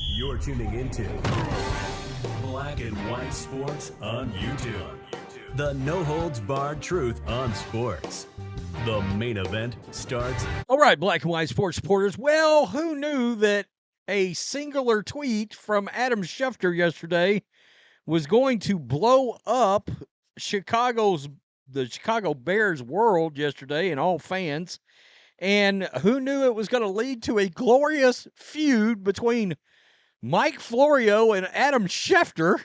You're tuning into Black and White Sports on YouTube. The no-holds-barred truth on sports. The main event starts. All right, Black and White Sports supporters. Well, who knew that a singular tweet from Adam Schefter yesterday was going to blow up the Chicago Bears world yesterday and all fans? And who knew it was going to lead to a glorious feud between Mike Florio and Adam Schefter?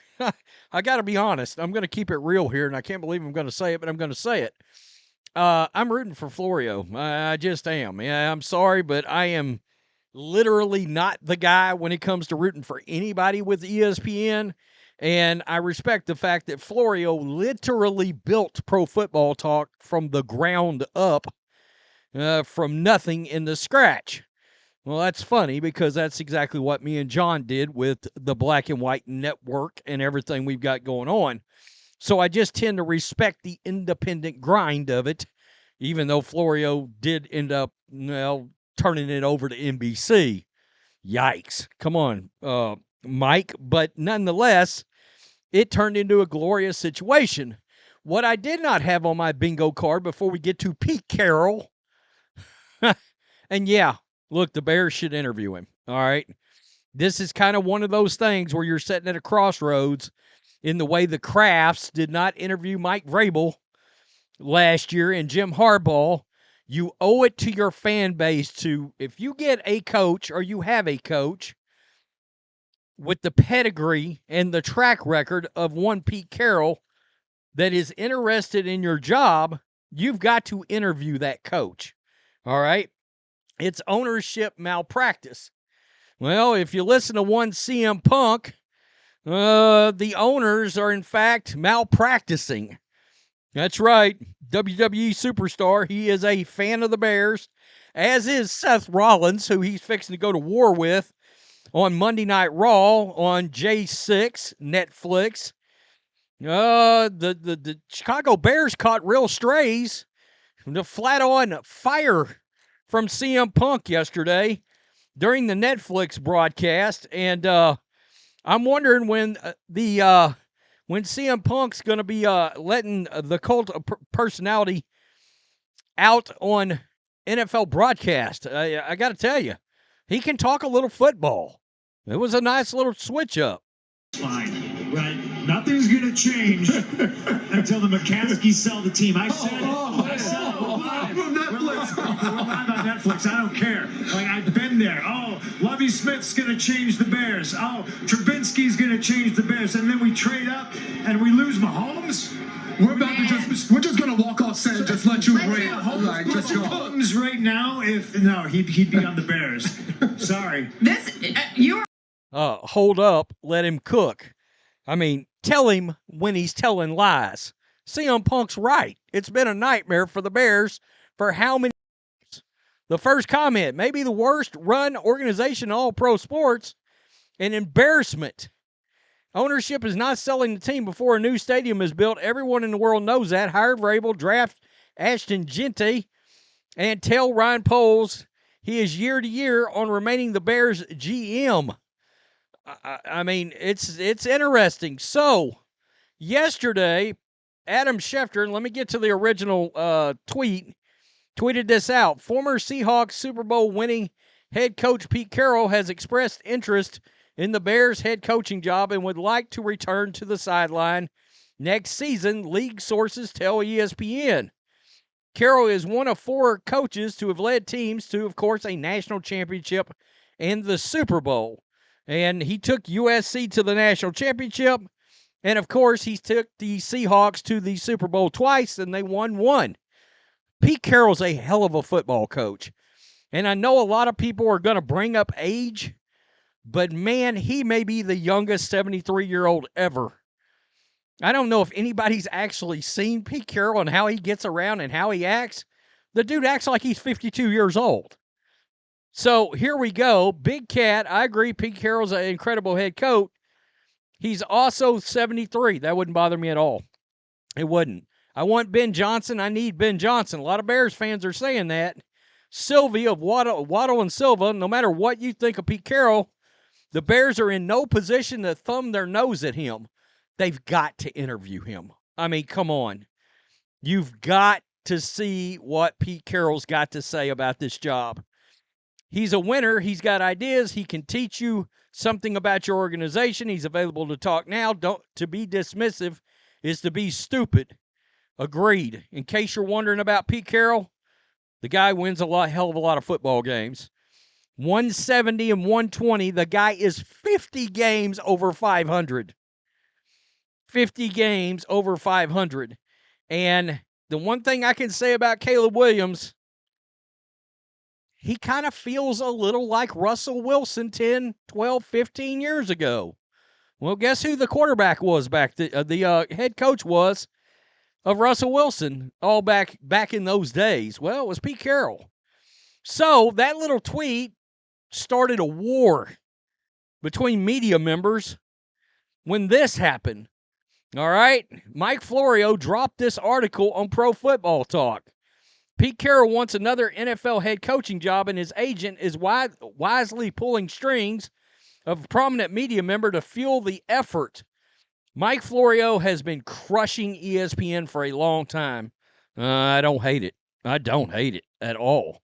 I got to be honest. I'm going to keep it real here, and I can't believe I'm going to say it, but I'm going to say it. I'm rooting for Florio. I just am. Yeah, I'm sorry, but I am literally not the guy when it comes to rooting for anybody with ESPN. And I respect the fact that Florio literally built Pro Football Talk from the ground up, from nothing in the scratch. Well, that's funny because that's exactly what me and John did with the Black and White Network and everything we've got going on. So I just tend to respect the independent grind of it, even though Florio did end up, turning it over to NBC. Yikes. Come on, Mike. But nonetheless, it turned into a glorious situation. What I did not have on my bingo card before we get to Pete Carroll, and yeah, look, the Bears should interview him, all right? This is kind of one of those things where you're sitting at a crossroads in the way the Crafts did not interview Mike Vrabel last year and Jim Harbaugh. You owe it to your fan base to, if you get a coach or you have a coach with the pedigree and the track record of one Pete Carroll that is interested in your job, you've got to interview that coach, all right? It's ownership malpractice. Well, if you listen to one CM Punk, the owners are, in fact, malpracticing. That's right. WWE superstar. He is a fan of the Bears, as is Seth Rollins, who he's fixing to go to war with on Monday Night Raw on J6, Netflix. The Chicago Bears caught real strays. The flat-on fire from CM Punk yesterday during the Netflix broadcast, and I'm wondering when CM Punk's going to be letting the cult of personality out on NFL broadcast. I got to tell you, he can talk a little football. It was a nice little switch up. Fine, right? Nothing's going to change until the McCaskies sell the team. I said we're live on Netflix. I don't care. Like, I've been there. Oh, Lovie Smith's going to change the Bears. Oh, Trubinsky's going to change the Bears. And then we trade up and we lose Mahomes. We're just going to walk off set and just let you reign. Just Mahomes right now, he'd be on the Bears. Sorry. Hold up, let him cook. I mean, tell him when he's telling lies. CM Punk's right. It's been a nightmare for the Bears for how many years? The first comment, maybe the worst run organization in all pro sports, an embarrassment. Ownership is not selling the team before a new stadium is built. Everyone in the world knows that. Hire Vrabel, draft Ashton Gente, and tell Ryan Poles he is year to year on remaining the Bears GM. I mean, it's interesting. So, yesterday, Adam Schefter, and let me get to the original tweeted this out. Former Seahawks Super Bowl winning head coach Pete Carroll has expressed interest in the Bears head coaching job and would like to return to the sideline next season, league sources tell ESPN. Carroll is one of four coaches to have led teams to, of course, a national championship and the Super Bowl. And he took USC to the national championship. And, of course, he took the Seahawks to the Super Bowl twice, and they won one. Pete Carroll's a hell of a football coach. And I know a lot of people are going to bring up age, but, man, he may be the youngest 73-year-old ever. I don't know if anybody's actually seen Pete Carroll and how he gets around and how he acts. The dude acts like he's 52 years old. So here we go. Big Cat, I agree, Pete Carroll's an incredible head coach. He's also 73. That wouldn't bother me at all. It wouldn't. I want Ben Johnson. I need Ben Johnson. A lot of Bears fans are saying that. Sylvie of Waddle and Silva, no matter what you think of Pete Carroll, the Bears are in no position to thumb their nose at him. They've got to interview him. I mean, come on. You've got to see what Pete Carroll's got to say about this job. He's a winner. He's got ideas. He can teach you something about your organization. He's available to talk now. To be dismissive is to be stupid. Agreed. In case you're wondering about Pete Carroll, the guy wins hell of a lot of football games. 170 and 120. The guy is 50 games over 500. 50 games over 500. And the one thing I can say about Caleb Williams, he kind of feels a little like Russell Wilson 10, 12, 15 years ago. Well, guess who the quarterback was back the head coach was of Russell Wilson all back in those days? Well, it was Pete Carroll. So that little tweet started a war between media members when this happened. All right? Mike Florio dropped this article on Pro Football Talk. Pete Carroll wants another NFL head coaching job, and his agent is wisely pulling strings of a prominent media member to fuel the effort. Mike Florio has been crushing ESPN for a long time. I don't hate it. I don't hate it at all.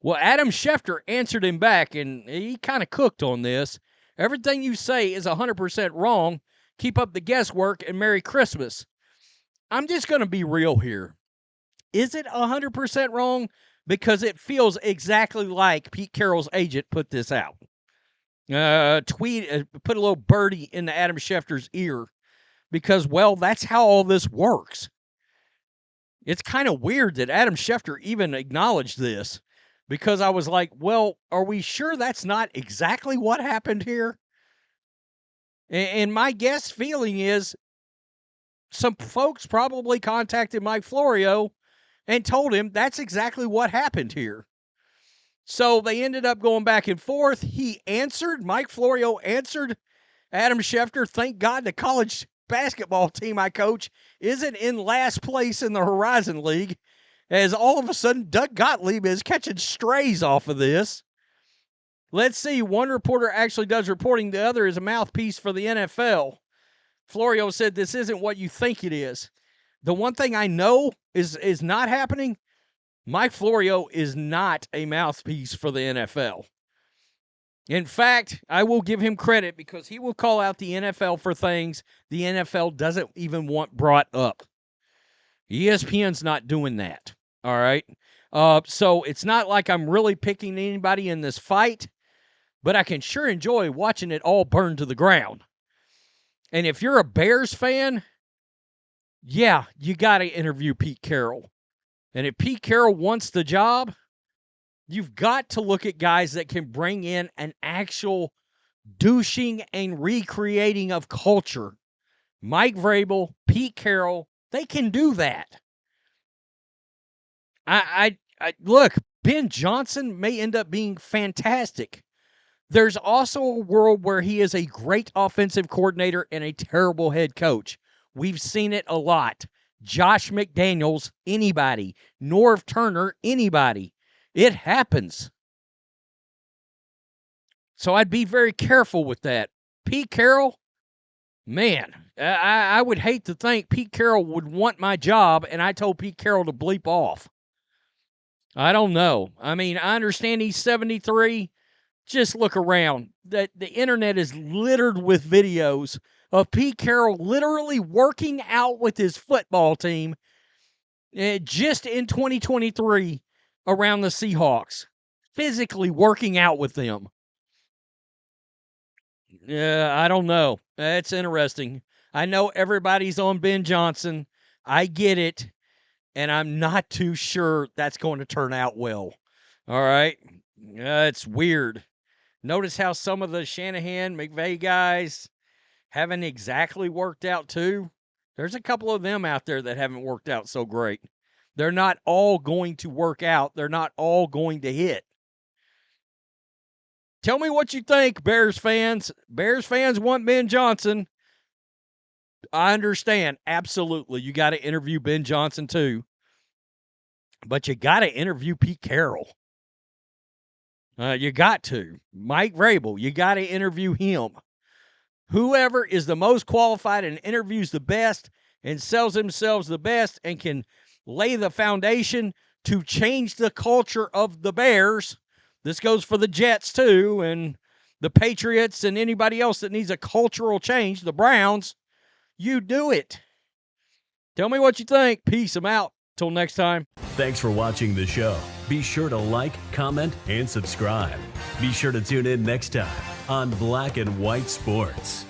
Well, Adam Schefter answered him back, and he kind of cooked on this. Everything you say is 100% wrong. Keep up the guesswork, and Merry Christmas. I'm just going to be real here. Is it 100% wrong? Because it feels exactly like Pete Carroll's agent put this out. Put a little birdie into Adam Schefter's ear because, well, that's how all this works. It's kind of weird that Adam Schefter even acknowledged this because I was like, well, are we sure that's not exactly what happened here? And my guess feeling is some folks probably contacted Mike Florio and told him that's exactly what happened here. So they ended up going back and forth. Mike Florio answered Adam Schefter, thank God the college basketball team I coach isn't in last place in the Horizon League, as all of a sudden Doug Gottlieb is catching strays off of this. Let's see, one reporter actually does reporting, the other is a mouthpiece for the NFL. Florio said this isn't what you think it is. The one thing I know is not happening, Mike Florio is not a mouthpiece for the NFL. In fact, I will give him credit because he will call out the NFL for things the NFL doesn't even want brought up. ESPN's not doing that, all right? So it's not like I'm really picking anybody in this fight, but I can sure enjoy watching it all burn to the ground. And if you're a Bears fan, yeah, you got to interview Pete Carroll. And if Pete Carroll wants the job, you've got to look at guys that can bring in an actual douching and recreating of culture. Mike Vrabel, Pete Carroll, they can do that. I look, Ben Johnson may end up being fantastic. There's also a world where he is a great offensive coordinator and a terrible head coach. We've seen it a lot. Josh McDaniels, anybody. Norv Turner, anybody. It happens. So I'd be very careful with that. Pete Carroll, man, I would hate to think Pete Carroll would want my job and I told Pete Carroll to bleep off. I don't know. I mean, I understand he's 73. Just look around. The internet is littered with videos of Pete Carroll literally working out with his football team just in 2023 around the Seahawks. Physically working out with them. I don't know. It's interesting. I know everybody's on Ben Johnson. I get it. And I'm not too sure that's going to turn out well. All right? It's weird. Notice how some of the Shanahan, McVay guys haven't exactly worked out too. There's a couple of them out there that haven't worked out so great. They're not all going to work out. They're not all going to hit. Tell me what you think, Bears fans. Bears fans want Ben Johnson. I understand. Absolutely. You got to interview Ben Johnson too. But you got to interview Pete Carroll. You got to. Mike Vrabel, you got to interview him. Whoever is the most qualified and interviews the best and sells themselves the best and can lay the foundation to change the culture of the Bears. This goes for the Jets too, and the Patriots and anybody else that needs a cultural change, the Browns. You do it. Tell me what you think. Peace. I'm out. Till next time. Thanks for watching the show. Be sure to like, comment, and subscribe. Be sure to tune in next time on Black and White Sports.